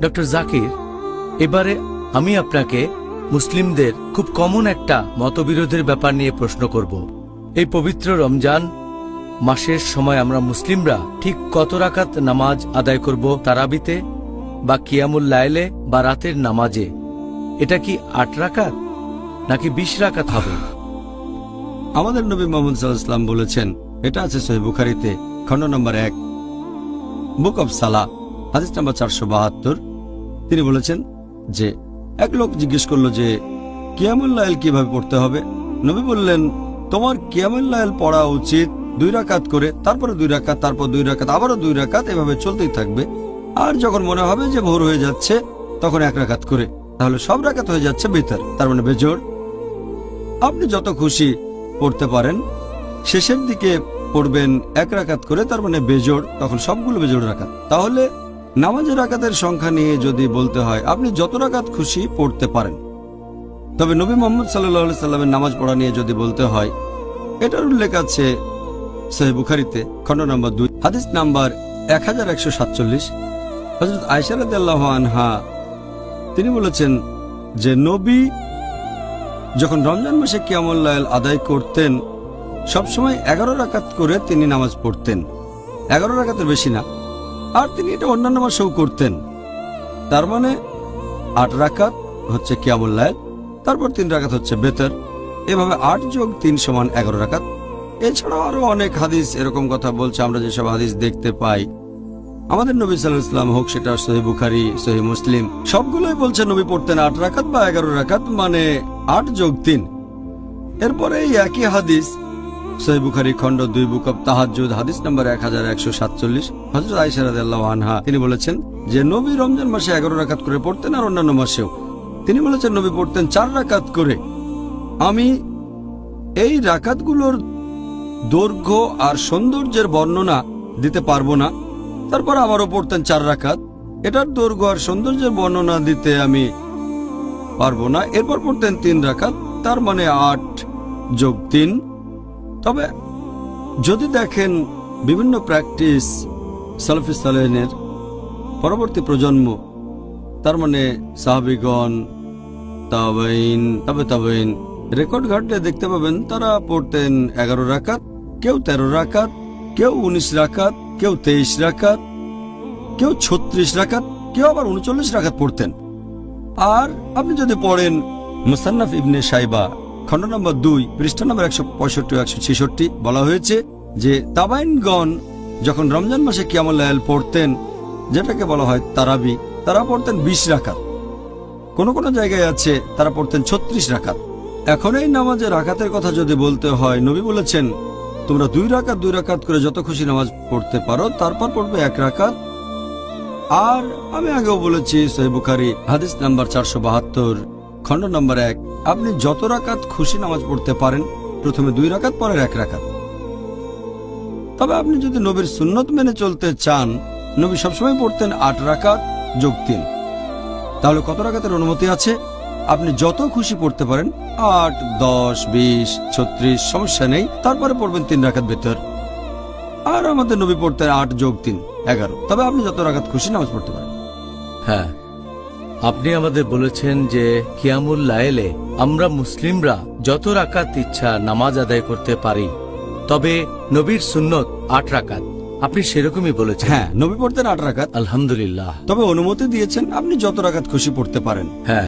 Doctor Zakir, এবারে আমি আপনাকে মুসলিমদের খুব কমন একটা মতবিরোধের ব্যাপার নিয়ে প্রশ্ন করব। এই পবিত্র রমজান মাসের সময় আমরা মুসলিমরা ঠিক কত রাকাত নামাজ আদায় করব তারাবিতে বা কিয়ামুল লাইলে বা রাতের নামাজে? এটা কি ৮ রাকাত নাকি ২০ রাকাত হবে? আমাদের নবী মুহাম্মদ সাল্লাল্লাহু আলাইহি ওয়াসাল্লাম বলেছেন, এটা আছে সহিহ বুখারীতে খণ্ড নম্বর ১ বুক অব সালাহ হাদিস নম্বর ৪৭২। তিনি বলেছেন যে এক লোক জিজ্ঞেস করলো যে কিয়ামুল লাইল কিভাবে পড়তে হবে। নবী বললেন, তোমার কিয়ামুল লাইল পড়া উচিত ২ রাকাত করে, তারপরে ২ রাকাত, তারপর ২ রাকাত, আবারও ২ রাকাত, এভাবে চলতেই থাকবে। আর যখন মনে হবে যে ভোর হয়ে যাচ্ছে তখন ১ রাকাত করে, তাহলে সব রাকাত হয়ে যাচ্ছে বিতর, তার মানে বেজোড়। আপনি যত খুশি পড়তে পারেন, শেষের দিকে পড়বেন ১ রাকাত করে, তার মানে বেজোড়, তখন সবগুলো বেজোড় রাকাত। তাহলে নামাজের রাকাতের সংখ্যা নিয়ে যদি বলতে হয়, আপনি যত রাকাত খুশি পড়তে পারেন। তবে নবী মুহাম্মদ সাল্লাল্লাহু আলাইহি সাল্লামের নামাজ পড়া নিয়ে যদি বলতে হয়, এটার উল্লেখ আছে সহিহ বুখারীতে খণ্ড নম্বর ২ হাদিস নাম্বার ১১৪৭। হযরত আয়েশা রাদিয়াল্লাহু আনহা তিনি বলেছেন যে নবী যখন রমজান মাসে কিয়ামুল লাইল আদায় করতেন, সবসময় ১১ রাকাত করে তিনি নামাজ পড়তেন, ১১ রাকাতের বেশি না। আর তিনি এটা অন্যান্য মাসেও করতেন। তার মানে ৮ রাকাত হচ্ছে কিয়ামুল লাইল, তারপর ৩ রাকাত হচ্ছে বেতর, এভাবে ৮ যোগ ৩ সমান ১১ রাকাত। এছাড়াও আরো অনেক হাদিস এরকম কথা বলছে। আমরা যেসব হাদিস দেখতে পাই, আমাদের নবী সাল্লাল্লাহু আলাইহি ওয়াসাল্লাম হোক সেটা সহিহ বুখারী, সহিহ মুসলিম, সবগুলোই বলছে নবী পড়তেন ৮ রাকাত বা ১১ রাকাত, মানে ৮ যোগ ৩। এরপরে এই একই হাদিস সহিহ বুখারী খণ্ড ২ বুক অব তাহাজ্জুদ হাদিস নাম্বার ১১৪৭। হযরত আয়েশা রাদিয়াল্লাহু আনহা তিনি বলেছেন যে নবী রমজান মাসে ১১ রাকাত করে পড়তেন, আর অন্যান্য মাসেও তিনি বলেছেন নবী পড়তেন ৪ রাকাত করে। আমি এই রাকাতগুলোর দৈর্ঘ্য আর সৌন্দর্যের বর্ণনা দিতে পারবো না। তারপর আবারও পড়তেন ৪ রাকাত, এটার দৈর্ঘ্য আর সৌন্দর্যের বর্ণনা দিতে আমি পারবো না। এরপর পড়তেন ৩ রাকাত, তার মানে ৮ যোগ ৩। তবে যদি দেখেন বিভিন্ন প্র্যাকটিস সালাফি সালেহিনের পরবর্তী প্রজন্ম, তার মানে সাহাবীগণ, তাবেঈন, তাবেঈন, রেকর্ড ঘাটলে দেখতে পাবেন তারা পড়তেন ১১ রাকাত, কেউ ১৩ রাকাত, কেউ ১৯ রাকাত, কেউ ২৩ রাকাত, কেউ ৩৬ রাকাত, কেউ আবার ৩৯ রাকাত পড়তেন। আর আপনি যদি পড়েন মুসান্নাফ ইবনে শাইবা খণ্ড নম্বর ২ পৃষ্ঠা নম্বর ১৬৫-১৬৬, বলা হয়েছে যে তাবাইনগণ যখন রমজান মাসে কিয়ামুল লাইল পড়তেন, যেটাকে বলা হয় তারাবি, তারা পড়তেন ২০ রাকাত। কোন কোন জায়গায় আছে তারা পড়তেন ৩৬ রাকাত। এখন এই নামাজের রাকাতের কথা যদি বলতে হয়, নবী বলেছেন তোমরা ২ রাকাত ২ রাকাত করে যত খুশি নামাজ পড়তে পারো, তারপর পড়বে ১ রাকাত। আর আমি আগেও বলেছি সহিহ বুখারী হাদিস নাম্বার ৪৭২ খণ্ড নম্বর ১, আপনি যত রাকাত খুশি নামাজ পড়তে পারেন, প্রথমে ২ রাকাত, পরের ১ রাকাত। তবে আপনি যদি নবীর সুন্নত মেনে চলতে চান, নবী সবসময় পড়তেন ৮ রাকাত যোগ ৩। তাহলে কত রাকাতের অনুমতি আছে? আপনি যত খুশি পড়তে পারেন, ৮, ১০, ২০, ৩৬, সমস্যা নেই। তারপরে পড়বেন ৩ রাকাত বেতর। আর আমাদের নবী পড়তেন ৮ যোগ ৩ ১১। তবে আপনি যত রাকাত খুশি নামাজ পড়তে পারেন। হ্যাঁ, আপনি আমাদের বলেছেন যে কিয়ামুল লাইলে আমরা মুসলিমরা যত রাকাত ইচ্ছা নামাজ আদায় করতে পারি, তবে নবীর সুন্নত ৮ রাকাত। আপনি সেরকমই বলেছেন। হ্যাঁ, নবী পড়তেন ৮ রাকাত, আলহামদুলিল্লাহ। তবে অনুমতি দিয়েছেন আপনি যত রাকাত খুশি পড়তে পারেন। হ্যাঁ।